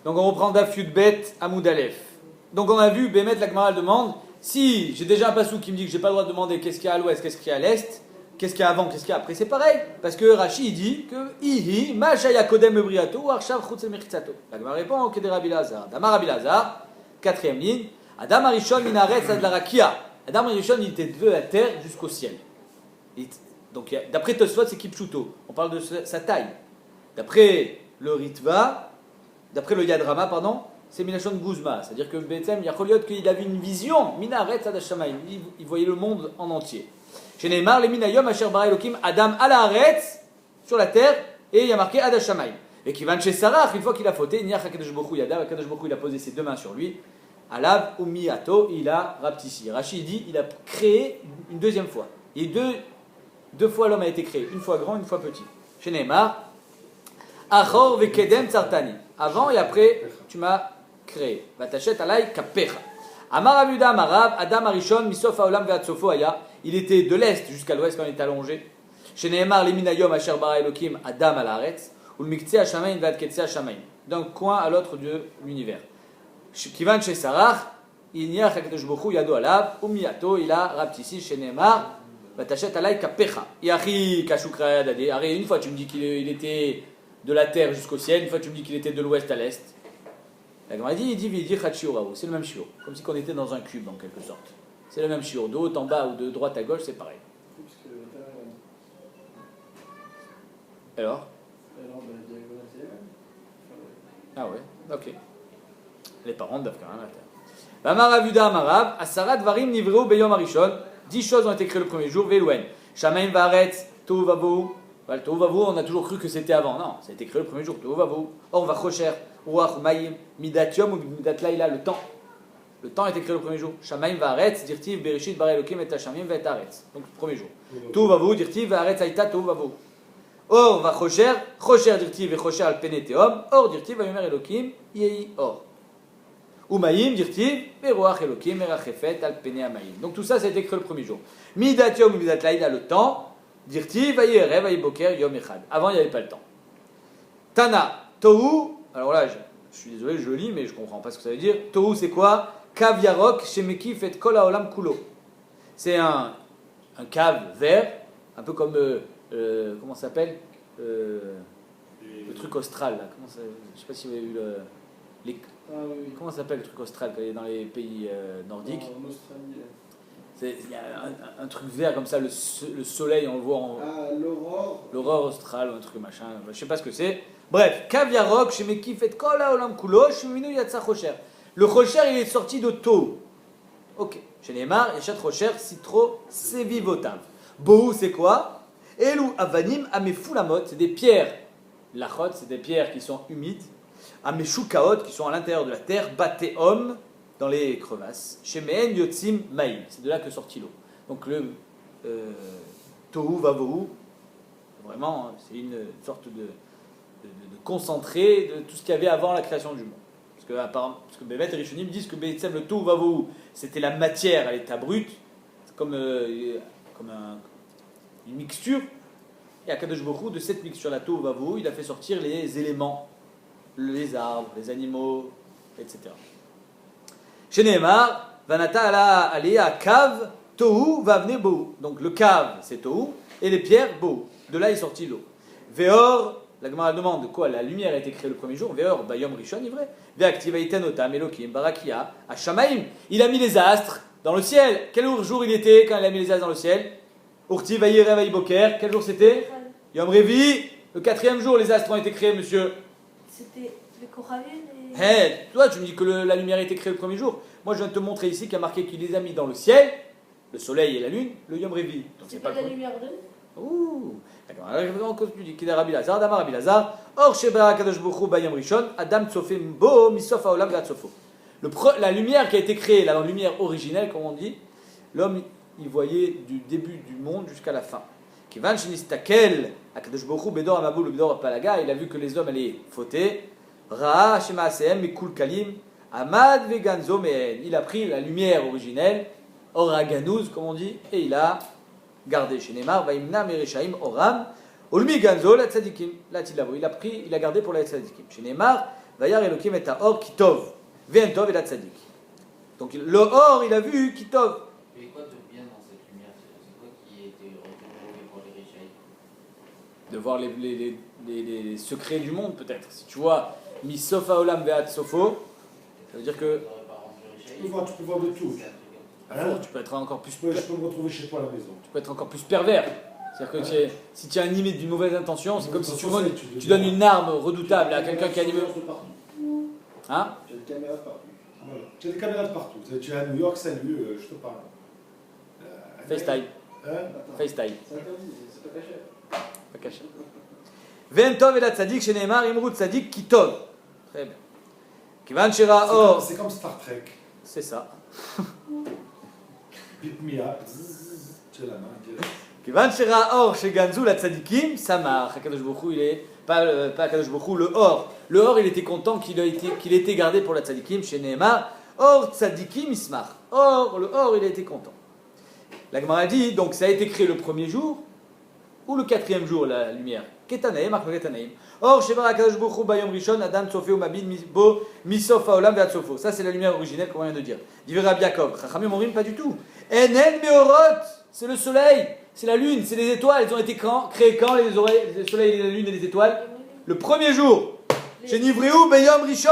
Donc on reprend Daf Yud Bet Amoud Aleph. Donc on a vu, Bémet la Gemara demande, si j'ai déjà un passou qui me dit que j'ai pas le droit de demander qu'est-ce qu'il y a à l'ouest, qu'est-ce qu'il y a à l'est, qu'est-ce qu'il y a avant, qu'est-ce qu'il y a après, c'est pareil. Parce que Rashi il dit que Ihi, Ma Shaya Kodem Ebriato, ou Arshav Chutz El Mechitzato. La Gemara répond, Kede Rabbi Lazar. Damar Rabbi Lazar, quatrième ligne, Adam Arishon Minaretz Ad la Rakia. Adam Arishon il était de la terre jusqu'au ciel. Donc d'après Tosfot c'est Kipchuto, on parle de sa taille. D'après le Ritva, d'après le Yadrama, pardon, c'est Minachon Guzma, c'est-à-dire que Bethlehem, Yacholiot, qu'il avait une vision, Minaret Adashamayim, il voyait le monde en entier. Chez Neymar, les Minayom, Asher Bara Elokim, Adam Alaharetz, sur la terre, et il y a marqué Adashamayim. Et qui va chez Sarah, une fois qu'il a fauté, Niach Hakadosh Bokhu Yadav, Hakadosh Bokhu il a posé ses deux mains sur lui, Alav Umiato, il a raptissi. Rachid dit, il a créé une deuxième fois. Il y a deux fois l'homme a été créé, une fois grand, une fois petit. Chez Neymar, Achor vekedem tsartani. Avant et après, tu m'as créé. Vatachet alay kapecha. Amar Abuda Amarav, Adam Arishon, Misof Haolam ve'atzofo aya. Il était de l'est jusqu'à l'ouest quand il était allongé. Chez Nehemar, Leminayom, Asher bara Elokim, Adam al haaretz, ou le miktseh hashamaim ve'adketseh hashamaim. D'un coin à l'autre de l'univers. Kivan chez Sarach, Inyach hakadosh bokhu yado alav, umiyato, il a raptissi chez Nehemar, Vatachet alay kapecha. Yachi kashukra dade. Arrête, une fois tu me dis qu'il était de la terre jusqu'au ciel, une fois tu me dis qu'il était de l'ouest à l'est. La Gemara dit, c'est le même shiur, comme si on était dans un cube en quelque sorte. C'est le même shiur, de haut en bas ou de droite à gauche, c'est pareil. Alors ah ouais, ok. Les parents doivent quand même la terre. Vamar Avuda Amarav, Asarat Varim Nivreu Beyom Arishon, 10 choses ont été créées le premier jour, Velouen. Shamaim Varetz, Tohu Vavu. Le Tohu Vavu, on a toujours cru que c'était avant. Non, ça a été créé le premier jour, Tohu Vavu. Or Vachocher, Ruach Maïm, Midat Yom ou Midat Laila, le temps. Le temps a été créé le premier jour. Shamaim Varetz, Dirtiv, Bereshit, Bara Elokim et Hashamim et Aretz. Donc le premier jour. Tohu Vavu, Dirtiv, Varetz Aïta, Tohu Vavu. Or Vachocher, Chocher Dirtiv et Chocher al Peneteom. Or Dirtiv, Vayomer Elokim, Yei Or. Umayim, Dirtiv, Veroach Elokim, Erachefet, Alpene Amayim. Donc tout ça, ça a été créé le premier jour. Midat Yom, Midat Laila, le temps. Dirtiv, Vayerev, Vayiboker, Yom Echad. Avant, il n'y avait pas le temps. Tana, Tohu, alors là, je suis désolé, je lis, mais je ne comprends pas ce que ça veut dire. Tohu, c'est quoi? Kav Yarok, Shemekif et Kol Haolam Kulo. C'est un cave vert, un peu comme, comment ça s'appelle le truc austral, là. Je ne sais pas si vous avez vu comment ça s'appelle le truc austral quand il est dans les pays nordiques? En Australie. Il y a un truc vert comme ça, le soleil, on le voit en... l'aurore. L'aurore australe ou un truc machin, je ne sais pas ce que c'est. Bref, Kaviarok, chez Mekifet Kola Olam Kulo, chez Minu Yatsa Chocher. Le Chocher, il est sorti de Tohu. Ok. Chez Neymar, Yachat Chocher, Citro, Sevivotav. Bohu, c'est quoi? Elou Avanim, Amefulamot, c'est des pierres. Lachot, c'est des pierres qui sont humides. Ameshukaot, qui sont à l'intérieur de la terre. Bateom, dans les crevasses. Shemeen Yotzim Maïm, c'est de là que sortit l'eau. Donc le Tohu Vavohu, vraiment, c'est une sorte de concentré de tout ce qu'il y avait avant la création du monde. Parce que Bémet et Rishonim disent que le Tohu Vavohu, c'était la matière à l'état brut, comme une mixture. Et à Kadosh Bokhu, de cette mixture, la Tohu Vavohu, il a fait sortir les éléments, les arbres, les animaux, etc. Chez Nehemar, Vanata Aliyah Kav, Tohu Vavne Bohu. Donc le Kav, c'est Tohu, et les pierres, Bohu. De là est sortie l'eau. Veor, la Gemara demande quoi? La lumière a été créée le premier jour. Veor, Bayom Rishon, il est vrai. Veaktivaiten Otam, Elokim, Barakia, Hashamaim. Il a mis les astres dans le ciel. Quel jour il était quand il a mis les astres dans le ciel? Urti Vayire Vayiboker. Quel jour c'était? Yom Revi. Le quatrième jour, les astres ont été créés, monsieur. C'était le Kohanim. Hey, toi, tu me dis que la lumière a été créée le premier jour. Moi, je viens de te montrer ici qu'il y a marqué qu'il les a mis dans le ciel, le soleil et la lune, le Yom Revi. Donc c'est pas la lumière de. Ouh, d'accord. Alors, tu dis qu'il est Rabbi Lazar, Damar Rabbi Lazar. Or, Sheba Kadosh Bokhu Bayom Rishon, Adam Tsofim Bo, Misof Haolam Gatsofo. La lumière qui a été créée, la lumière originelle, comme on dit, l'homme, il voyait du début du monde jusqu'à la fin. Kivan Shinistakel, Akadosh Bokhu Bedor Amabou, le Bedor Palaga, il a vu que les hommes allaient fauter. Ra Shema Aseem, Mikul Kalim, Amad Veganzo Mehen. Il a pris la lumière originelle, Oraganouz, comme on dit, et il a gardé chez Neymar, Vaimna Mereshaim Oram, Olmi Ganzo, la Tzadikim, la Tilavo. Il a gardé pour la Tzadikim. Chez Neymar, Vayar Elokim et Or Kitov. Ve'en Tov et la Tzadik. Donc le Or, il a vu Kitov. Mais quoi de bien dans cette lumière? C'est quoi qui a été retrouvé pour les Rishaï? De voir les secrets du monde, peut-être. Si tu vois Misof Haolam Ve'at Sofo, ça veut dire que Tu peux voir de tout. tu peux être encore plus Je peux me retrouver chez toi à la maison. tu peux être encore plus pervers. C'est-à-dire que si tu es animé d'une mauvaise intention, c'est comme si tu donnes une arme redoutable à quelqu'un qui est animé. Hein? Tu as des caméras partout. Voilà. Tu as des caméras de partout. Tu es à New York, salut, je te parle. FaceTime. Hein? FaceTime. C'est interdit, c'est pas caché. Pas caché. Ve'en Tov et la Tzadik, chez Neymar, Imrut Tzadik, Kitov. Très bien. Kivan Shira Or. C'est comme Star Trek. C'est ça. Pick me up. Tu as la main direct. Kivan Shira Or chez Ganzou, la Tzadikim, ça marche. Akadosh Baruch Hu, il est. Pas Akadosh Baruch Hu, le Or. Le Or, il était content qu'il ait été gardé pour la Tzadikim chez Neymar. Or Tzadikim Ismar. Or, le Or, il a été content. La Gemara dit, donc ça a été créé le premier jour ou le quatrième jour, la lumière. Ketanaim, marque le Ketanaim. Or, Shevar Akadosh Baruch Hu Bayom Rishon, Adam Tsofeo Mabid Bo Misof Haolam Ve'at Sofo. Ça, c'est la lumière originelle qu'on vient de dire. Dit Rabbi Yaakov. Chachamim Morim, pas du tout. Enen Meorot, c'est le soleil, c'est la lune, c'est les étoiles. Elles ont été créées quand, le soleil, la lune et les étoiles? Le premier jour. Chez Nivreu Bayom Rishon.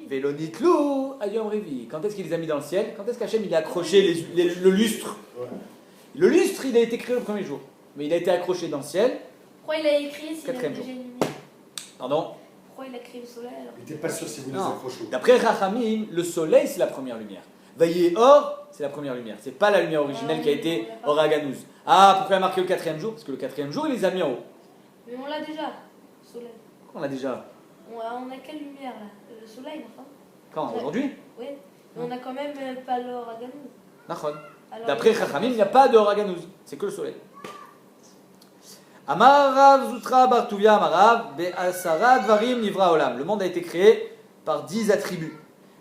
Vélonitlou Ayom Revi. Quand est-ce qu'il les a mis dans le ciel? Quand est-ce qu'Hachem il a accroché le lustre? Ouais. Le lustre, il a été créé le premier jour. Mais il a été accroché dans le ciel. Pourquoi il a écrit s'il avait Quatrième déjà jour. une lumière? Pardon? Pourquoi il a créé le soleil alors? Il n'était pas sûr si vous les Non. accrochez. D'après Rachamim, le soleil, c'est la première lumière. Vaillé Or, c'est la première lumière. C'est pas la lumière originelle qui a été Oraganouz. Ah, pourquoi il a marqué le quatrième jour? Parce que le quatrième jour, il les a mis en haut. Mais on l'a déjà, le soleil. On l'a déjà. On a quelle lumière là? Le soleil, enfin? Quand? Aujourd'hui? Oui. Mais on a quand même pas l'or à Ganou. Nachon. Alors, D'après Rachamim, il n'y a pas de Oraganouz. C'est que le soleil. Amar Rav Zutra Bartuvia Amarav Be'asara Dvarim Nivra Olam. Le monde a été créé par 10 attributs.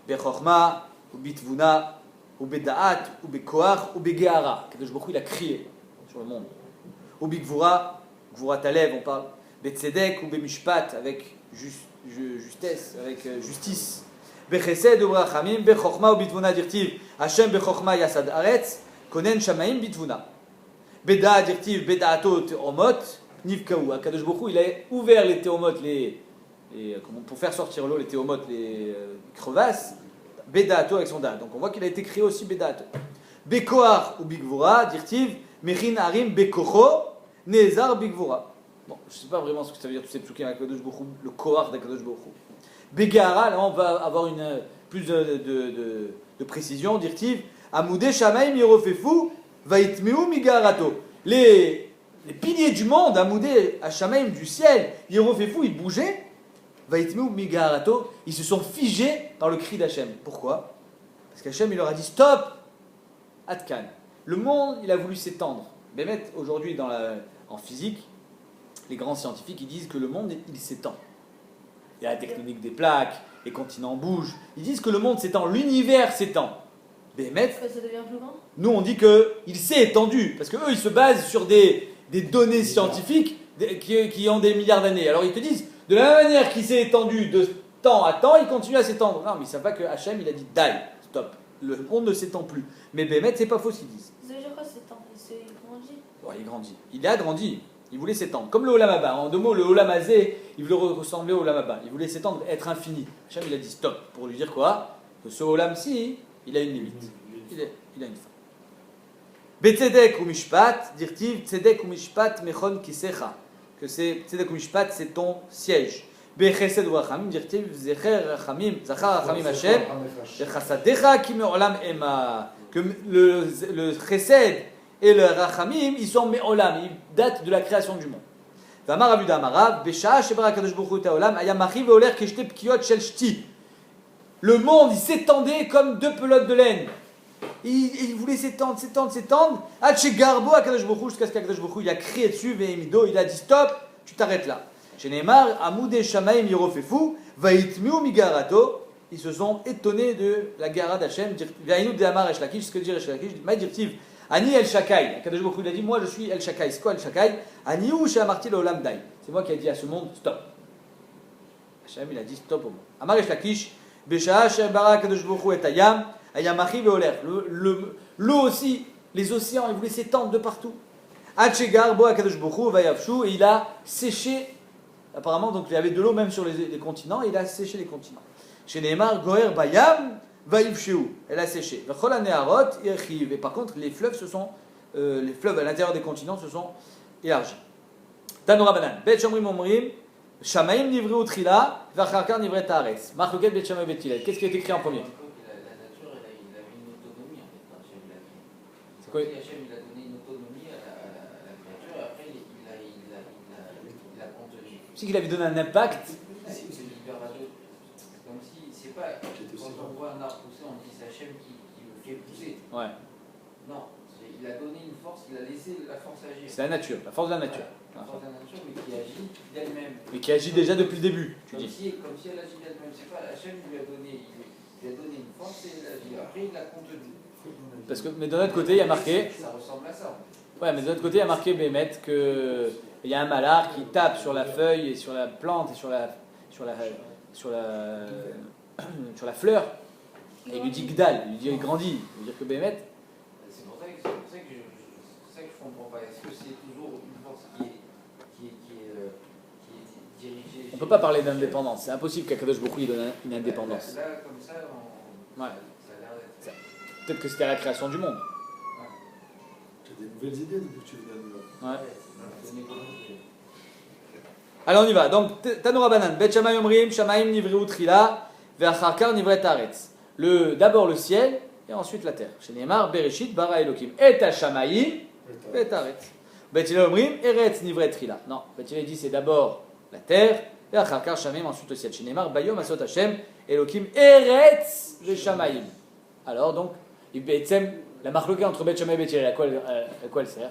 Bechorma, ou Bitvuna, ou Beda'at, ou Bekoach, ou Begehara. Kadosh Baruch Hu, il a crié sur le monde. Ou Bigvura, Gvura Talev, on parle. Betzedek, ou Bemishpat, avec justesse, avec justice. Bechesed, ou Brachamim, Bechorma, ou Bitvuna dirtiv. Hashem Bechorma Yasad Aretz, Konen Shamaim Bitvuna. Beda dirtiv, Beda'ato Teomot, Nivkaou. Kadosh Baruch Hu, il a ouvert les Teomot, pour faire sortir l'eau, les Teomot, les crevasses. Beda'ato avec son da. Donc on voit qu'il a été créé aussi Beda'ato. Bekoar ou Bigvura, dirtiv, Mechin Harim Bekocho, Nezar Bigvura. Bon, je ne sais pas vraiment ce que ça veut dire tous ces psukim avec Kadosh Baruch Hu, le Koar d'Akadosh Baruch Hu. Begehara, là on va avoir plus de précision, dirtiv, Amoudé Shamaim Yerofefu, Vaitmeu Migarato. Les piliers du monde, Amoudé Shamaim du ciel, Yerofefu, ils bougeaient. Vaitmeu Migarato, ils se sont figés par le cri d'Hachem. Pourquoi? Parce qu'Hachem il leur a dit stop, Atkan. Le monde il a voulu s'étendre. Bémet, aujourd'hui en physique, les grands scientifiques ils disent que le monde il s'étend. Il y a la tectonique des plaques, les continents bougent. Ils disent que le monde s'étend, l'univers s'étend. Bémet, Ça devient plus grand? nous on dit qu'il s'est étendu, parce qu'eux ils se basent sur des données scientifiques qui ont des milliards d'années. Alors ils te disent, de la même manière qu'il s'est étendu de temps à temps, il continue à s'étendre. Non mais ils ne savent pas que Hachem il a dit die, stop, le monde ne s'étend plus. Mais Bémet c'est pas faux ce qu'ils disent. Ça veut dire quoi c'est temps? Il grandit? Ouais, il grandit. Il a grandi. Il voulait s'étendre. Comme le Olam Haba. En deux mots, le Olam Hazé, il voulait ressembler au Olam Haba. Il voulait s'étendre, être infini. Hachem, il a dit stop. Pour lui dire quoi? Que ce Olam-ci, il a une limite. Il a une fin. Betzedek ou Mishpat, dirtiv, Tzedek ou Mishpat, Mechon Kisecha. Que c'est Tzedek ou Mishpat, c'est ton siège. Bechesed ou Rachamim, dirtiv, Zecher Rachamim, Zachar Rachamim Hashem, Chechasadecha ki me'olam ema. Que le Chesed et le Rachamim, ils sont me'olam, ils datent de la création du monde. Vamar Abuda Amarav, Besha, Shebra Kadosh Baruch Hu Ta'olam, Ayamachi ve'oler keshte pkiot shel shti. Le monde, il s'étendait comme deux pelotes de laine. Il voulait s'étendre. Hache Garbo à Kadosh Baruch Hu, jusqu'à ce qu'Akadosh Baruch Hu, il a crié dessus, Vehemido, il a dit stop, tu t'arrêtes là. Chez Neymar, Amoudé Shamaim Yerofefu, Vaitmiu Migarato, ils se sont étonnés de la gara d'Hachem, Vainu de Amar Eshlakish, ce que dit Eshlakish, Maïdirtiv, Ani El Shakai. Akadosh Baruch Hu, il a dit, moi je suis El Shakai. C'est quoi El Shakai? Ani ou Shamarti le Olam Dai. C'est moi qui ai dit à ce monde stop. Hachem, il a dit stop au monde. Amar Resh Lakish, Besha'a Asher bara Kadosh Baruch Hu et Hayam, Hayam Achi ve'oler. L'eau aussi, les océans, ils voulaient s'étendre de partout. Hachegar bo Kadosh Baruch Hu vayavshu, et il a séché. Apparemment, donc il y avait de l'eau même sur les continents, et il a séché les continents. Chez Neymar, Goer Bayam vayivshu, elle a séché. V'chol haneharot irchiv. Et par contre, les fleuves à l'intérieur des continents se sont élargis. Tanura Banan, Bet Shomrim Omrim, Shamaim Nivreu Trila, Vacharkar Nivret Haaretz. Marloquet Bet Shammai Bet Hillel. Qu'est-ce qui a été écrit en premier? La nature, il avait une autonomie en fait, Hachem il a dit. C'est quoi? Hachem il a donné une autonomie à la créature et après il a contenu. C'est qu'il avait donné un impact. C'est hyper radio. C'est comme si, c'est pas, quand on voit un arbre pousser, on dit c'est Hachem qui le fait pousser. Ouais. Non, il a donné une force, il a laissé la force agir. C'est la nature, la force de la nature. La force de la nature, mais qui agit d'elle-même. Mais qui agit déjà depuis le début, tu Comme dis. si elle agit d'elle-même. C'est pas Hachem lui a donné une force et elle agit. Après, il l'a contenu. Parce que, mais de notre côté, il y a marqué. Ça ressemble à ça. Ouais, mais de l'autre côté, il y a marqué Bémet que il y a un malard qui tape sur la feuille et sur la plante et sur la fleur. Et il lui dit Gdal, il lui dit il grandit. Il veut dire que Bémet. C'est pour ça que je comprends pas. Est-ce que c'est toujours une force qui est dirigée? On ne peut pas parler d'indépendance. C'est impossible qu'Akadosh Baruch Hu lui donne une indépendance. Là, comme ça, Ouais. ça a l'air d'être. Peut-être que c'était à la création du monde. Tu as des nouvelles idées depuis que tu viens de New York. Ouais. C'est une économie. Alors on y va. Donc Tanura Banan, Bet Shammai Omrim, Shamaim Nivreu Trila, Ve'acharkar Nivret Haaretz. D'abord le ciel et ensuite la terre. Chez Neymar, Bereshit, Bara Elokim. Et Shamaim, Bet Haaretz. Bet Hillel Omrim, Eretz Nivret Trila. Non, Bet Hillel dit c'est d'abord la terre, Ve'acharkar Shamaim, ensuite le ciel. Chez Neymar, Bayom Asot Hashem, Elokim, Eretz Ve'Shamaim. Alors donc, la marloquée entre Bet Shammai et Bet Hillel, à quoi elle sert?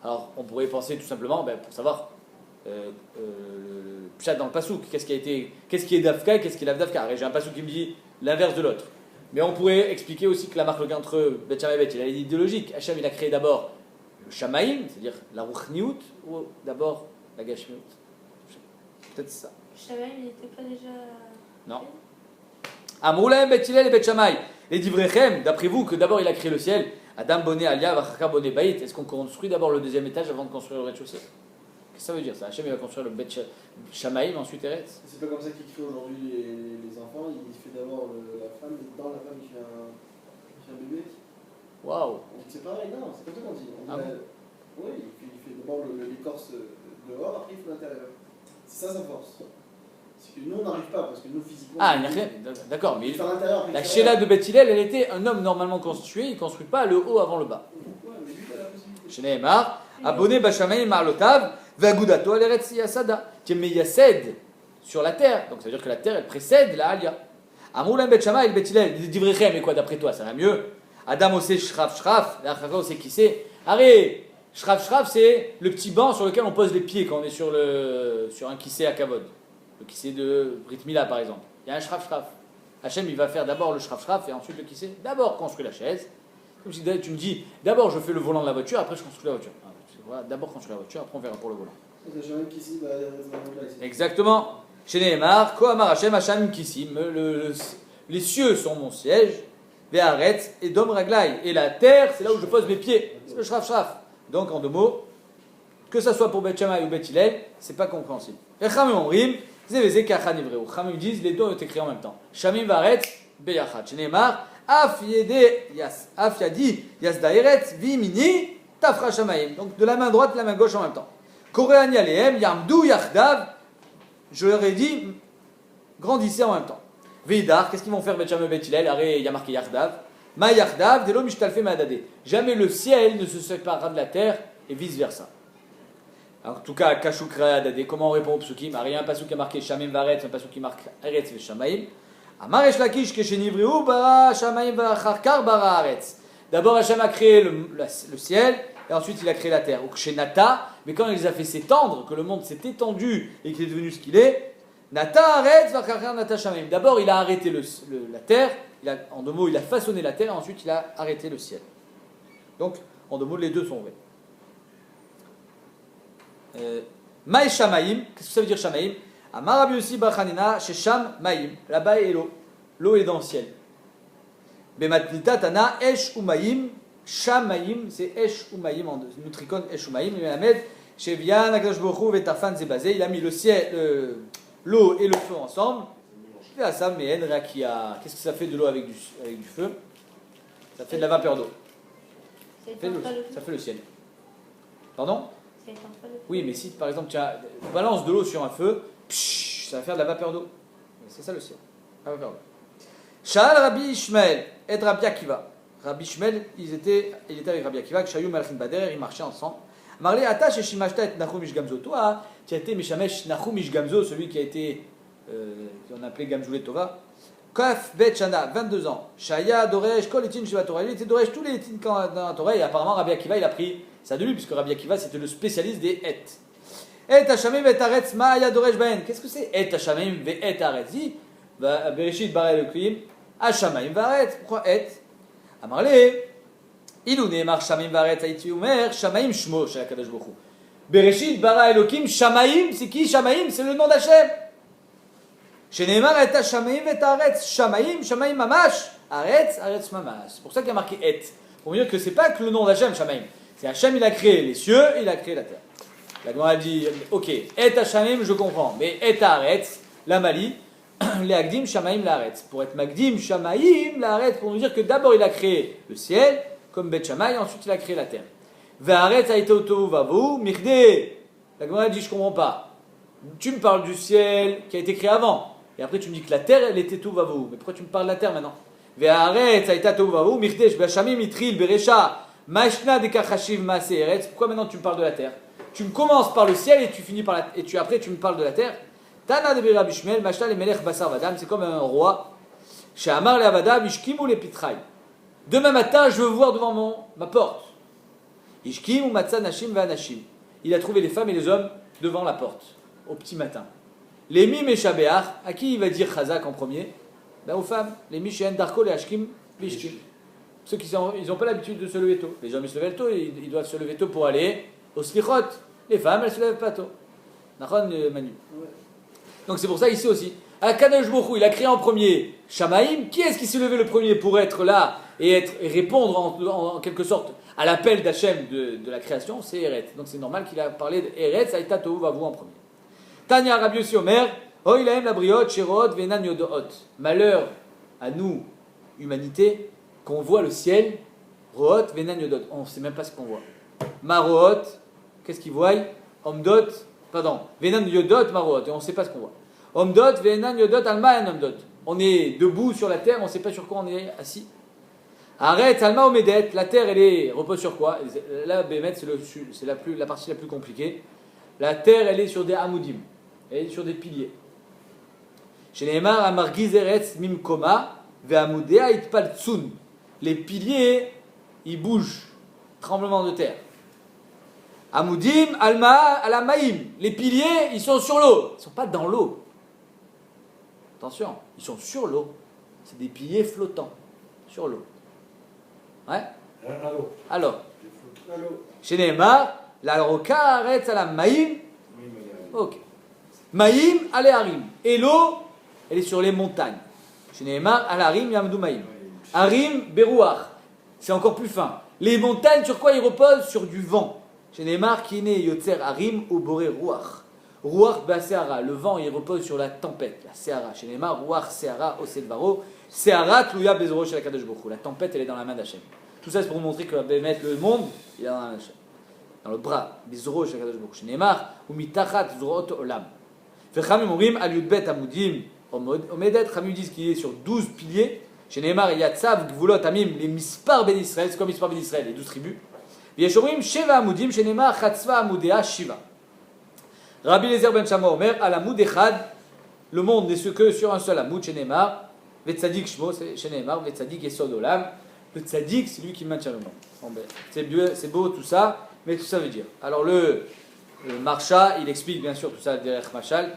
Alors on pourrait penser tout simplement pour savoir le pshat dans le pasouk, qu'est-ce qui est dafka et qu'est-ce qui est l'avdafka. J'ai un pasouk qui me dit l'inverse de l'autre. Mais on pourrait expliquer aussi que la marque entre Bet Shammai et Bet Hillel est idéologique. Hachem il a créé d'abord le Shamaïm, c'est-à-dire la Ruchniout, ou d'abord la Gashmiout. Peut-être ça. Shamaïm, il n'était pas déjà. Non. Amroulaim Bet Hillel et Bet Shammai. Les Divrechem, d'après vous, que d'abord il a créé le ciel. Adam Boné Alia, Vachaka Boné Baït. Est-ce qu'on construit d'abord le deuxième étage avant de construire le rez-de-chaussée? Qu'est-ce que ça veut dire ça? Hachem il va construire le Bet Shammai, ensuite Eretz. C'est pas comme ça qu'il crée aujourd'hui les enfants. Il fait d'abord la femme, et dans la femme il fait un bébé. Waouh! C'est pareil, non, c'est comme ça qu'on dit. Oui, il fait d'abord l'écorce dehors, après il fait l'intérieur. C'est ça sa force. C'est que nous on n'arrive pas, parce que nous physiquement. Ah, il n'y a rien. D'accord, mais il fait l'intérieur. la Sheila de Bet Hillel, elle était un homme normalement constitué, il ne construit pas le haut avant le bas. Ouais, mais lui il a la possibilité. Chez Neymar, Abonné Bashamaï Marlotav, Vagudato Aleretz Yasada. Tu es Meyased sur la terre, donc ça veut dire que la terre elle précède la Alia. Amoulam Bet Shammai, Bet Hillel, il dit vrai, mais quoi d'après toi, ça va mieux? Adam Osé Shraf Shraf, la Chaka Osé qui c'est? Arrête! Shraf Shraf, c'est le petit banc sur lequel on pose les pieds quand on est sur un kissé à Kavod. Le kissé de Brit Mila par exemple. Il y a un Shraf Shraf. Hachem il va faire d'abord le Shraf Shraf et ensuite le kissé. D'abord construire la chaise. Comme si tu me dis, d'abord je fais le volant de la voiture, après je construis la voiture. Voilà, d'abord construire la voiture, après on verra pour le volant. C'est Hachem qui ici, bah, Exactement. Chez Nehemar, Kohamar Hachem, Hachem Kissim, les cieux sont mon siège, Ve'aretz et Dom Raglaï. Et la terre, c'est là où je pose mes pieds. C'est le Shraf Shraf. Donc en deux mots, que ça soit pour Bet Shammai ou Bet Hillel, c'est pas compréhensible. Et Chamim Omrim, Zévezé Kachan Ivreu. Chamim disent, les deux ont été écrits en même temps. Shamim Varetz, Beyachat. Chez Nehemar, Af Yadi Yasda Eretz, Vimini, Tafra Shamaim. Donc de la main droite et la main gauche en même temps. Korean Yalehem, Yamdou Yachdav. Je leur ai dit, grandissez en même temps. Veidar, qu'est-ce qu'ils vont faire Bet Shammai et Bet Hillel? Arrête, il y a marqué Yachdav. Ma Yachdav, Delo Mishtalfe Madade. Jamais le ciel ne se séparera de la terre et vice versa. En tout cas, Kashukra Adade, comment on répond au psukim? Il y a un pasuk qui a marqué Shamim Varetz, un pasuk qui marque Eretz ve Shamaim. Amaresh Lakish Keshenivriou bara Shamaim Vacharkar bara Aretz. D'abord Hachem a créé le ciel et ensuite il a créé la terre. Ou Kshenata, mais quand il les a fait s'étendre, que le monde s'est étendu et qu'il est devenu ce qu'il est, Nata Aretz Vacharkar Nata Shamaim. D'abord il a arrêté la terre, en deux mots il a façonné la terre et ensuite il a arrêté le ciel. Donc en deux mots les deux sont vrais. Maï Shamaim, qu'est-ce que ça veut dire Shamaim? Amar Rabbi Yossi bar Chanina, Shesham Maïm. Là-bas est l'eau. L'eau est dans le ciel. Bematnita Tana, Esh Umayim. Sham Maïm, c'est Esh Umayim en nutricone, Esh Umayim. Il met Shevian, Akadosh Baruch Hu, Vetafan, Zebazé. Il a mis le ciel, l'eau et le feu ensemble. Il fait à ça, mais En Rakia. Qu'est-ce que ça fait de l'eau avec du feu? Ça fait de la vapeur d'eau. Ça fait le ciel. Pardon? Oui, mais si par exemple tu balances de l'eau sur un feu, ça va faire de la vapeur d'eau. C'est ça le ciel. La vapeur d'eau. Sha'al Rabbi Ishmael et Rabbi Akiva. Rabbi Ishmael, il était avec Rabbi Akiva, Shayou Malchin Bader, ils marchaient ensemble. Marlé Atash et Shimashta et Nachum Ishgamzo. Toi, tu as été Mishamesh Nachum Ishgamzo, celui qui a été, qu'on appelait Gamzoulet Tova. Kaf Bet Shana, 22 ans. Shaya Doresh Kol Etin Shiva Torah. Il était Doresh tous les Etin dans la Torah. Et apparemment, Rabbi Akiva, il a pris ça de lui, puisque Rabbi Akiva, c'était le spécialiste des Et. Et Hashamim et Aretz Ma'aya Doresh Baen. Qu'est-ce que c'est Et Hashamim et Aretz? Dit Bereshit Bara Elohim Hashamim Varetz. Pourquoi Et? Amarle Ilou Neemar Shamim Varetz Haïti Umer Shamaim Shmo Shel HaKadosh Baruch Hu. Bereshit Bara Elohim Shamaim. C'est qui Shamaim? C'est le nom d'Hachem. Sheneemar et Hashamim et Aretz. Shamaim, Shamaim Mamash. Aretz, Aretz Mamash. C'est pour ça qu'il y a marqué Et. Pour dire que c'est pas que le nom d'Hachem, Shamaim. C'est Hachem, il a créé les cieux, il a créé la terre. La Gemara dit, ok, Et Hashamim, je comprends, mais Et Aretz, la Mali, les Agdim, Shamaim, la Aretz. Pour être Magdim, Shamaim, la Aretz, pour nous dire que d'abord il a créé le ciel, comme Bet Shammai, ensuite il a créé la terre. Ve'aretz a été otohu vavu, mirde. La Gemara dit, je comprends pas. Tu me parles du ciel qui a été créé avant, et après tu me dis que la terre, elle était tohu vavu. Mais pourquoi tu me parles de la terre maintenant? Ve'aretz a été tohu vavu, mirde, Shamaim, Itril, Beresha. Pourquoi maintenant tu me parles de la terre? Tu me commences par le ciel et tu finis par après tu me parles de la terre. Tana de Rabbi Ishmael, Mashta le Melech Basar Vadam, c'est comme un roi. Chez Amar le Avadam, Ishkimu le Pitrai. Demain matin, je veux voir devant ma porte. Ishkimu Matza Nashim Vanashim. Il a trouvé les femmes et les hommes devant la porte, au petit matin. Les Mim et Shabeach, à qui il va dire Chazak en premier? Ben aux femmes. Les Mishen Darko, les Ashkim, Bishkim. Ceux qui n'ont pas l'habitude de se lever tôt. Les hommes ils se lèvent tôt, ils doivent se lever tôt pour aller au slichot. Les femmes elles se lèvent pas tôt. Nachon Manu. Donc c'est pour ça ici aussi. Akadosh Baruch Hu, il a créé en premier Shamaim. Qui est-ce qui s'est levé le premier pour être là et répondre en quelque sorte à l'appel d'Hachem de la création? C'est Eretz. Donc c'est normal qu'il a parlé d'Eretz, Aïta Tohu Vavu en premier. Tanya Rabbi Yossi Omer, Oilaem la briot, Sherot, Venan Yodoot. Malheur à nous, humanité, qu'on voit le ciel, Rohot, Venan Yodot. On ne sait même pas ce qu'on voit. Marohot, qu'est-ce qu'ils voient? Omdot, pardon, Venan Yodot, Marohot, et on ne sait pas ce qu'on voit. Omdot, Venan Yodot, Alma en Omdot. On est debout sur la terre, on ne sait pas sur quoi on est assis. Arrête, Alma Omedet, la terre repose sur quoi? Là, Bémet, c'est la partie la plus compliquée. La terre, elle est sur des Hamoudim, elle est sur des piliers. Chez Neymar, Amargiz Eretz Mimkoma, Ve'amudea Itpal Tsun. Les piliers, ils bougent. Tremblement de terre. Amudim, Alma, Alamaim. Les piliers, ils sont sur l'eau. Ils ne sont pas dans l'eau. Attention, ils sont sur l'eau. C'est des piliers flottants. Sur l'eau. Ouais? Alors. Chez Neymar, la roka arrête à la maïm. Ok. Maïm, Harim. Et l'eau, elle est sur les montagnes. Chez Neymar, Harim, Yamdou Maïm. Harim, Berouach. C'est encore plus fin. Les montagnes, sur quoi ils reposent? Sur du vent. Chez Neymar, Kine, Yotzer, Harim, ou Boré, Rouach. Rouach, Seara. Le vent, il repose sur la tempête. La Seara. Chez Neymar, Rouach, Seara, Oselvaro. Seara, Tlouya, Bezoro, chez la Kadosh Baruch Hu. La tempête, elle est dans la main d'Hachem. Tout ça, c'est pour vous montrer que le monde, il est dans la main d'Hachem. Dans le bras. Bezoro, chez la Kadosh Baruch Hu. Chez Neymar, ou Mitachat, Zorot, Olam. Fechamim, Orim, Aliudbet, Amudim, Omedet. Chamim disent qu'il est sur 12 piliers. Chez Neymar, il y a Tzav, Gvulot, Amim, les Mispar Ben Israël, c'est comme Mispar Ben Israël, les 12 tribus. Yeshorim, Sheva Amudim, chez Neymar, Chatzva Amudea, Shiva. Rabbi Lezer Ben Shama Omer, al Amud Echad, le monde n'est ce que sur un seul Amud, chez Neymar, Vetzadik Shmo, chez Neymar, Vetzadik Esod Olam. Le Tzadik, c'est lui qui maintient le monde. Bon, ben, c'est beau tout ça, mais tout ça veut dire. Alors le Marsha, il explique bien sûr tout ça derrière Machal.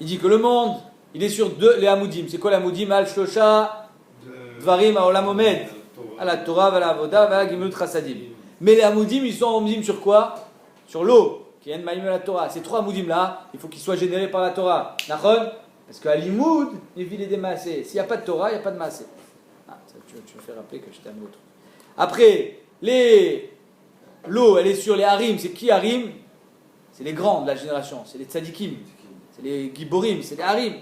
Il dit que le monde, il est sur les Hamudim. C'est quoi l'Hamudim? Al-Shlosha, Dvarim, Aolam Omed, à la Torah, à la Avoda, à la Gimlut Chassadim. Mais les Hamudim, ils sont Hamudim sur quoi? Sur l'eau, qui en maïm la Torah. Ces 3 amoudim là, il faut qu'ils soient générés par la Torah. Nachon? Parce qu'à l'imoud, il vit les démassés. S'il n'y a pas de Torah, il n'y a pas de massé. Tu me fais rappeler que j'étais un autre. Après, l'eau, elle est sur les harim. C'est qui harim? C'est les grands de la génération. C'est les tzadikim. C'est les giborim. C'est les harim.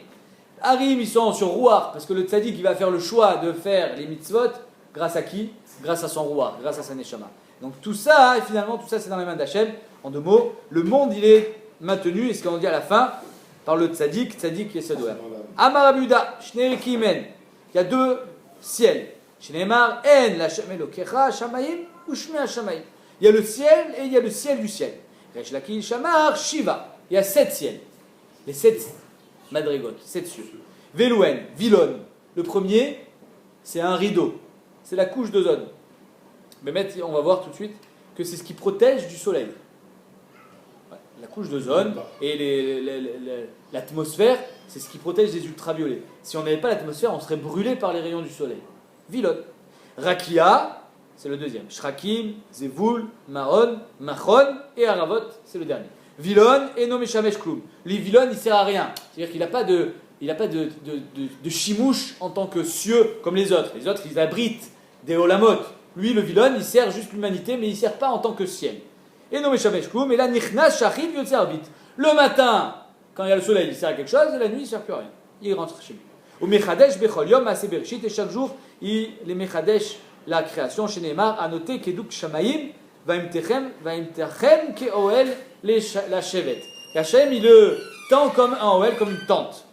Harim, ils sont sur Rouar. Parce que le tzadik, il va faire le choix de faire les mitzvot. Grâce à qui? Grâce à son Rouar. Grâce à sa neshama. Donc tout ça, et finalement, tout ça, c'est dans les mains d'Hachem. En 2 mots, le monde, il est maintenu. Et ce qu'on dit à la fin, par le tzadik et Sedoer. Amar Abuda, Shnei Kimen. Il y a 2 ciels. Shneimar en la Elokecha Shamayim ou Shmei Shamayim. Il y a le ciel et il y a le ciel du ciel. Resh Lakil Shamar Shiva. Il y a 7 ciels. Les 7 madrigot, 7 cieux. Velouen, Vilon. Le premier, c'est un rideau. C'est la couche d'ozone. Mais on va voir tout de suite que c'est ce qui protège du soleil. Ouais, la couche d'ozone et l'atmosphère, c'est ce qui protège des ultraviolets. Si on n'avait pas l'atmosphère, on serait brûlé par les rayons du soleil. Vilon. Rakia, c'est le deuxième. Shrakim, Zevul, Maron, Machon et Aravot, c'est le dernier. Vilon et Nomeshamesh Kloum. Les Vilon, il ne sert à rien. C'est-à-dire qu'il n'a pas de chimouche en tant que cieux comme les autres. Les autres, ils abritent des olamot. Lui, le Vilon, il sert juste l'humanité, mais il ne sert pas en tant que ciel. Et Nomeshamesh Kloum, et là, Nichnas, Shachim, Yotzarbit. Le matin, quand il y a le soleil, il sert à quelque chose, et la nuit, il ne sert plus à rien. Il rentre chez lui. Au Mechadesh Bechol Yom Maaseh Bereshit, et chaque jour, les Mechadesh, la création, chez Neymar, a noté Keduk Shamayim, Vaimtechem Keoel la Shevet. Hachem, il le tend comme un Oel, comme une tente.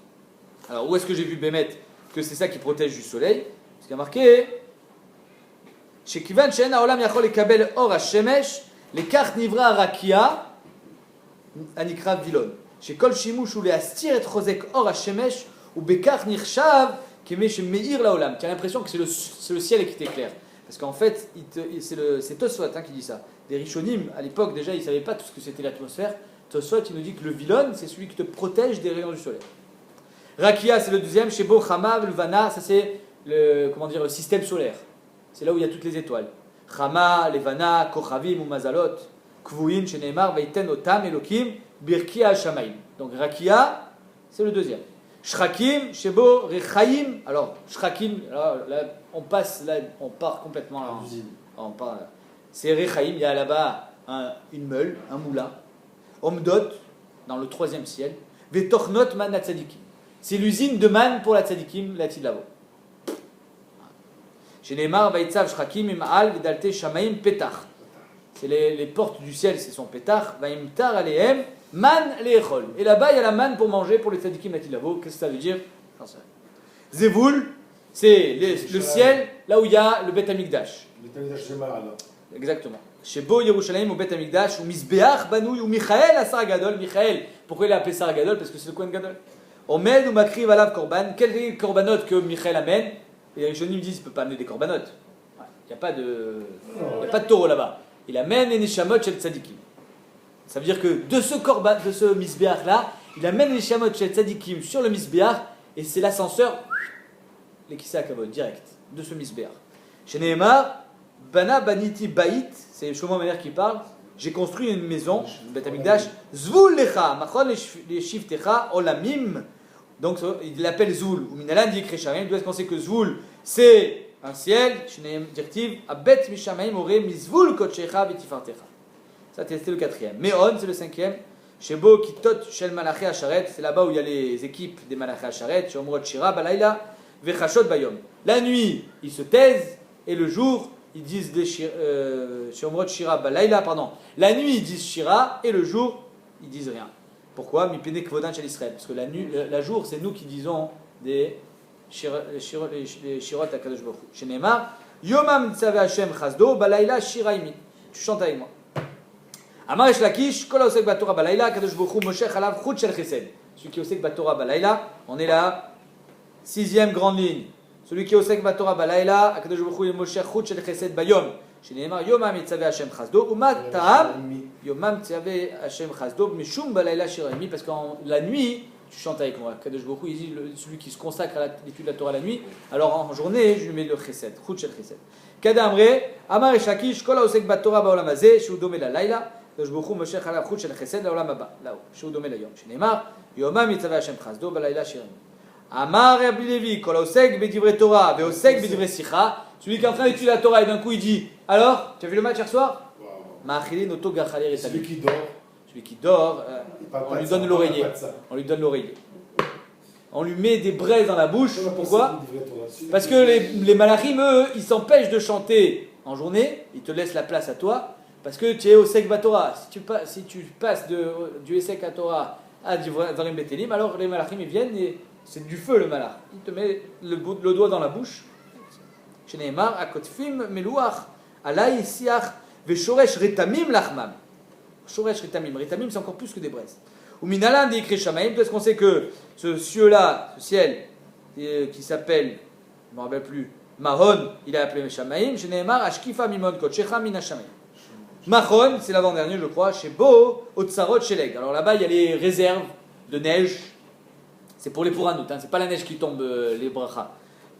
Alors, où est-ce que j'ai vu Bémet que c'est ça qui protège du soleil? Parce qu'il y a marqué chez Kivan Shen Haolam Yachol Ekabel Or HaShemesh, les cartes Nivra Rakia, Anikra Vilon. Chez Kol Shimush ou les Astir et Chosek Or HaShemesh, ou Bekar Nirshav, qui met chez Meir Laolam, qui a l'impression que c'est le ciel qui t'éclaire. Parce qu'en fait, c'est Tosfot qui dit ça. Des Rishonim, à l'époque, déjà, ils ne savaient pas tout ce que c'était l'atmosphère. Tosfot, il nous dit que le Vilon, c'est celui qui te protège des rayons du soleil. Rakia, c'est le deuxième. Shebo, Chama, Levana, ça c'est le système solaire. C'est là où il y a toutes les étoiles. Chama, Levana, Kochavim ou Mazalot, Kvuin, Sheneemar, Veiten, Otam, Elokim, Birkia, Shamaim. Donc Rakia, c'est le deuxième. Shrakim, Shebo, Rechaim. Alors, Shrakim, là, on part complètement là. On part là. C'est Rechaim, il y a là-bas une meule, un moulin. Omdot, dans le 3e ciel. Vetochnot man tzadikim. C'est l'usine de man pour la tzadikim, la Tidlavo. Chez Neymar, Vaitzav Shrakim, Im'al, Vedalte Shamaim, Petach. C'est les portes du ciel, c'est son Petach. Vaimtar alehem, man leechol. Et là-bas, il y a la manne pour manger pour les tzadikim, la Tidlavo. Qu'est-ce que ça veut dire? Zevul, c'est le ciel, là où il y a le Bet Amikdash. Exactement. Chez Bo Yerushalayim ou Bet Amikdash ou Misbeach Banouy ou Michael Asar Gadol. Michael, pourquoi il a appelé Sar Gadol? Parce que c'est le Kohen Gadol. Omed ou Makriv Alav Korban. Quel est le korbanot que Michael amène? Et les Rishonim disent qu'il ne peut pas amener des korbanot. Il n'y a pas de taureau là-bas. Il amène les Neshamot chez le Tzadikim. Ça veut dire que de ce Misbeach là, il amène les Neshamot chez le Tzadikim sur le Misbeach et c'est l'ascenseur, les Kissa Kavod, direct, de ce Misbeach. Chez Nehemar, Bana Baniti Baït, c'est Shlomo Meler qui parle. J'ai construit une maison, Bet Amikdash, Zvul Lecha, Machon les Shiftecha, Olamim. Donc il l'appelle Zvul, ou Minalan dit Kreshamim. D'où est-ce qu'on sait que Zvul, c'est un ciel, Shneem directive, Abet Mishamayim Ore Mizvul Kotchecha Vetifartecha. Ça c'était le 4e. Meon, c'est le 5e. Shebo Kitot Shel Malaché Asharet, c'est là-bas où il y a les équipes des Malaché Asharet, chez Omrot Shira, Balayla, Vechashot Bayom. La nuit, ils se taisent, et le jour, ils disent chez Omrot Shira Balayla, pardon. La nuit, ils disent Shira, et le jour, ils disent rien. Pourquoi? Mipene Kvodan Shel Israël. Parce que la jour, c'est nous qui disons des Shirot à Kadosh Baruch Hu. Chez Neymar, Yomam Tzave Hashem Chazdo, Balayla Shiraimi. Tu chantes avec moi. Amar Esh Lakish, Kol Osek Batora Balayla, Kadosh Baruch Hu, Moshe Chalav Chut Shel Chesed. Celui qui Osek Batora Balayla, on est là, 6e grande ligne. Celui qui Osek Batora Balayla, Kadosh Baruch Hu, Moshe Chut Shel Chesed Bayom. Chez Neymar, Yomam Tzave Hashem Chazdo, Umat Ta'am, Yomam Tzave Hashem Chazdo, Mishum Balayla Shiraimi, parce que la nuit, tu chantes avec moi. Kadosh Baruch Hu, il dit celui qui se consacre à l'étude de la Torah la nuit, alors en journée, je lui mets le Chesed, Chut Shel Chesed. Kadamre, Amar Esh Lakish, Kol Osek Batora Baolam Hazeh, Shu Dome La Laila. הקדוש ברוך הוא מושך עליו חוט של חסד לעולם הבא, לאו, שהוא דומה ליום, שנאמר, יומם יצווה השם חסדו בלילה שירנו. אמר רבי לוי, כל העוסק בדברי תורה ועוסק בדברי שיחה, celui qui est en train d'étudier la Torah et d'un coup il dit, alors, tu as vu le match hier soir? Ma'achilin oto gachalir et Celui qui dort, Celui qui dort, il parle on pas lui de ça, donne il parle l'oreiller. pas de ça. On lui donne l'oreiller. On lui met des braises dans la bouche. Pourquoi Pourquoi? il devrait être là-dessus? Parce que les malachim, eux, ils s'empêchent de chanter en journée. Ils te laissent la place à toi. Parce que tu es au Sek Batora. Si tu passes du Esek à Torah à du Dvarim Betelim, alors les malachim, ils viennent et c'est du feu le malach. Il te met le doigt dans la bouche. Chez Nehemar, Akotfim Meluach, Alay Siach, Veshoresh Retamim Lachmam. Shoresh Ritamim. Ritamim, c'est encore plus que des braises. Ou Minalan dit écrit Shamaim. Est-ce qu'on sait que ce ciel-là, ce ciel qui s'appelle, je ne me rappelle plus, Mahon, il est appelé Shamaim. Chez Nehemar, Ashkifa Mimon Kochecha Mina Shamaim. Mahon, c'est l'avant-dernier, je crois, chez Bo, Otsarot, Sheleg. Alors là-bas, il y a les réserves de neige. C'est pour les Pouranout, hein. C'est pas la neige qui tombe, les brachas.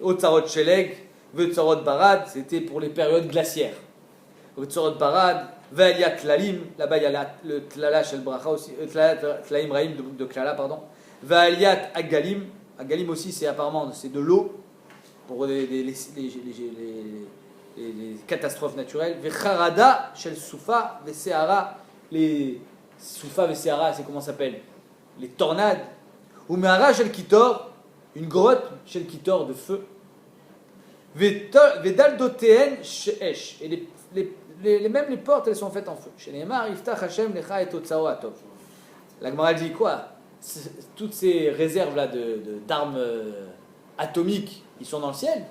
Otsarot, Sheleg, Vetzarot, Barad, c'était pour les périodes glaciaires. Otsarot, Barad, Ve'aliat Tlalim, là-bas il y a le Tlala Shel Bracha aussi, Tlaim Raim de Klala, pardon. Ve'aliat Agalim, Agalim aussi c'est apparemment c'est de l'eau pour les catastrophes naturelles. Ve'charada Shel Soufa, Ve'seara, les Soufa, Ve'seara, c'est comment ça s'appelle? Les tornades. Ou Me'ara Shel Kitor, une grotte Shel Kitor de feu. Ve'dal Doteen Sheesh, et même les portes, elles sont faites en feu. Chez Neymar, Iftach Hashem Lecha et Totsao Atov. La Gemara dit quoi? Toutes ces réserves-là d'armes atomiques, ils sont dans le ciel.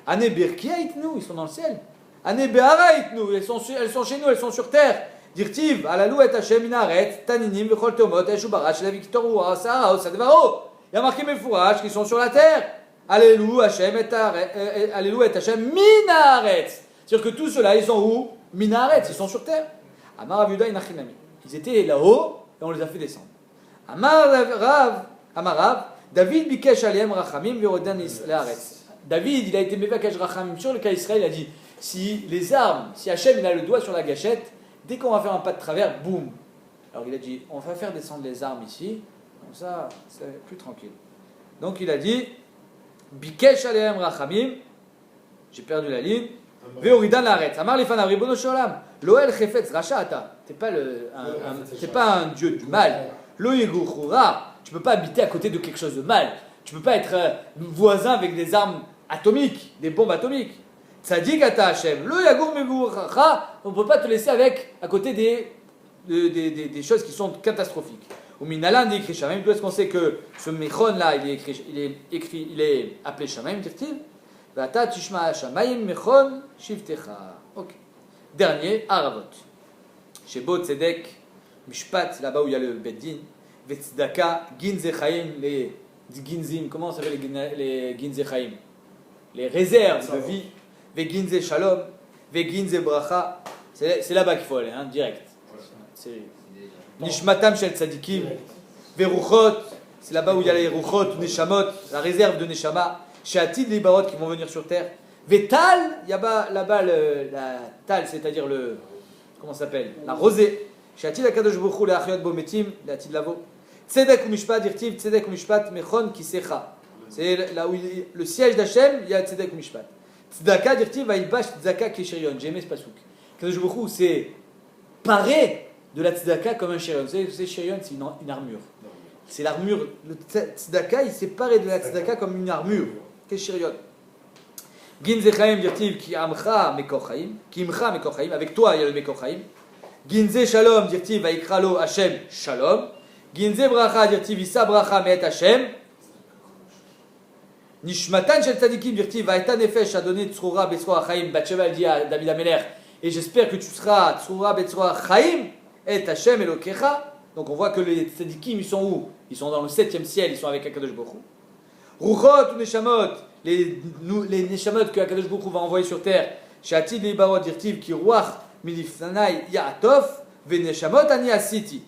Ane Birkia itnou, ils sont dans le ciel. Ane Behara itnou, elles sont chez nous, elles sont sur terre. Dirtiv, Alalou et Hashem inaret, Taninim, Vechol Tomot, Eshubarach, la Victor, Asara, Osadvaro. Il y a marqué Mefourach qui sont sur la terre. Allélu Hashem et Hashem minaret. C'est-à-dire que tous ceux-là, ils sont où? Minaret, ils sont sur terre. Amar Aviuda inachinami. Ils étaient là-haut et on les a fait descendre. Amar Rav, David bikesh aliem rachamim verodan laaretz. David, il a été mevakesh rachamim sur le cas Israël, il a dit si les armes, si Hachem il a le doigt sur la gâchette, dès qu'on va faire un pas de travers, boum. Alors il a dit on va faire descendre les armes ici, comme ça c'est plus tranquille. Donc il a dit bikesh aliem rachamim, j'ai perdu la ligne. Veoridan laaretz. Amar lefanav ribono sholam. Loel chefetz racha ata. T'es pas un dieu du mal. Lo yeguchura. Tu peux pas habiter à côté de quelque chose de mal. Tu peux pas être voisin avec des armes atomiques, des bombes atomiques. Tzadik ata Hashem. Lo yagur megucha. On peut pas te laisser à côté des choses qui sont catastrophiques. Ou minalan dit écrit Shamaim. D'où est-ce qu'on sait que ce mechon là, il est appelé Shamaim, dit-il? Vata tishma shamayim mechon shivtecha. Ok. Dernier, Aravot. Chez Bo Tzedek, Mishpat, là-bas où il y a le Beddin, Vetzdaka, Ginzechaim, les Ginzim, comment ça s'appelle les Ginzechaim? Les réserves de vie, Veginze Shalom, Veginze Bracha. C'est là-bas qu'il faut aller, hein, direct. C'est Nishmatam Shel Tzadikim, Veruchot, c'est là-bas où il y a les Ruchot, Neshamot, la réserve de Neshama. Chez Atid les Barot qui vont venir sur terre. Vetal, il y a là-bas la tal, c'est-à-dire comment ça s'appelle? La rosée. Chez Atid Akadosh Baruch Hu, le Achiot Bometim, le Atid Lavo. Tzedek ou Mishpat, dirtiv, Tzedek ou Mishpat, Mechon Kisecha. C'est là où le siège d'Hachem, il y a Tzedek ou Mishpat. Tzedaka, dirtiv, Vaïbash, Tzedaka, Kisherion. J'ai aimé ce pasouk. Akadosh Baruch Hu, c'est paré de la Tzedaka comme un Sherion. Vous savez, Sherion, c'est une armure. C'est l'armure. Le Tzedaka, il s'est paré de la Tzedaka comme une armure. Keshirion. Ginzechaim dirtiv ki amcha mekochaim, ki imcha mekochaim, avec toi il y a le mekochaim. Ginze shalom dirtiv vaikralo Hashem shalom. Ginze bracha dirtiv isa bracha meet Hashem. Nishmatan shel tzadikim dirtiv vaeta nefesh adonné tzrura betzroa chaim. Batsheva dit à David Ameler, et j'espère que tu seras tzrura betzroa chaim et Hashem elokecha. Donc on voit que les tzadikim ils sont où? Ils sont dans le 7e ciel, ils sont avec Akadosh Baruch Hu. Ruchot ou Neshamot, les Neshamot que Akadosh Baruch Hu va envoyer sur terre. Shatid li barot dirtiv ki ruach milifnai ya'atof ve Neshamot ani asiti.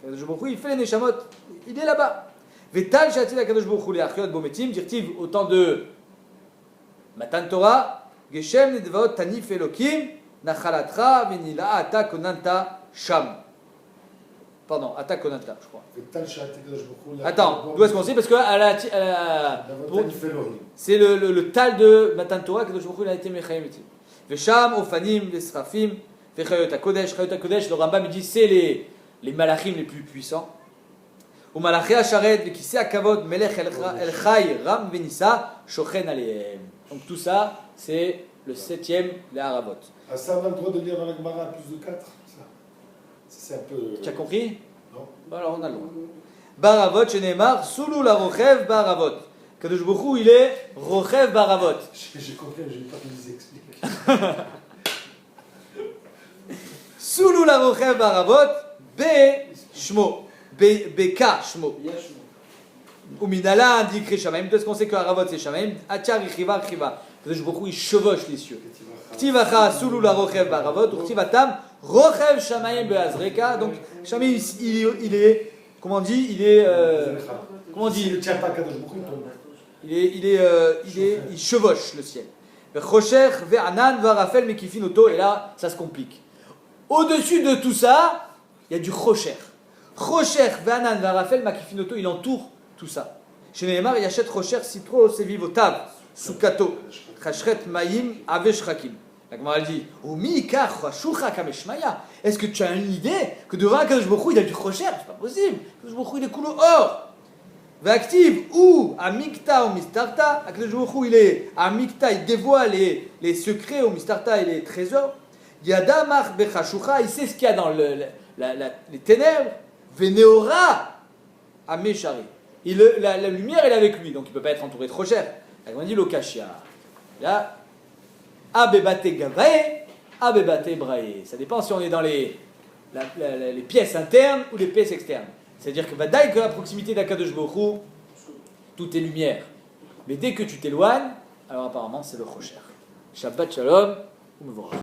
Akadosh Baruch Hu il fait les Neshamot, il est là-bas. Vetal shatid Akadosh Baruch Hu li achiot bometim dirtiv au temps de Matan Torah Geshem nedvaot tanif elokim nachalatra venila ata konanta sham. pardon, Atakonata, je crois. וטל שעתי הקדוש ברוך הוא Attends, d'où est-ce qu'on sait? Parce que c'est le tal de Matan Torah, que il a été Mechayim Etim. Vesham, Ofanim, Vesrafim, Vechayot HaKodesh. Chayot HaKodesh, le Rambam dit c'est les malachim les plus puissants. Ou Malachi HaSharet, Vekissé HaKavod, Melech El Chai, Ram Venissa, Shochen Aleem. Donc tout ça, c'est le 7e des Haravot. Ah, ça, on a le droit de lire dans la Gemara à plus de 4 ça. C'est un peu. Tu as compris? Non. Bon, alors on a le droit. Baravot, Shenemar, Soulou la Rochev, Baravot. Kadosh Baruch Hu, il est Rochev Baravot. J'ai compris, je n'ai pas qu'ils les expliquent. Soulou la Rochev Baravot, B. Shmo. BK Shmo. Ou Minala indique Shamaim. Qu'est-ce qu'on sait que Haravot c'est Shamaim? Achar Richiva Richiva. Kadosh Baruch Hu, il chevauche les cieux. Ktivacha Soulou la Rochev Baravot. Ktivatam Rochev Shamaim Beazreka. Donc Shamaim, il est. Comment on dit? Il est. Comment on dit? Il ne tient pas Kadosh Baruch Hu, il tombe. Il chevauche le ciel. Chosher, Ve'anan, Varafel, Mekifinoto, et là, ça se complique. Au-dessus de tout ça, il y a du Chosher. Chosher, Ve'anan, Varafel, Mekifinoto, il entoure tout ça. Chez Nehemar, il achète Chosher, Citro, Sevivotav, Sukato, Chashret, Maïm, Aveshrakim. La Gemara dit, est-ce que tu as une idée que devant Kadosh Baruch Hu, il y a du Chosher? C'est pas possible. Kadosh Baruch Hu, il est coulé or. Active ou Amikta ou Mistarta, Akadosh Baruch Hu, il est Amikta, il dévoile les secrets au Mistarta et les trésors. Yadamach Bechashucha, il sait ce qu'il y a dans les ténèbres. Veneora Ameshari. La lumière, elle est avec lui, donc il ne peut pas être entouré de Chosher. On dit Lokashia. Là, Abebate Gavae, Abebate Brae. Ça dépend si on est dans les pièces internes ou les pièces externes. C'est-à-dire que Vadaï, à proximité d'Akadosh Baruch Hu, tout est lumière. Mais dès que tu t'éloignes, alors apparemment c'est le Chosher. Shabbat Shalom, ou Mevorach.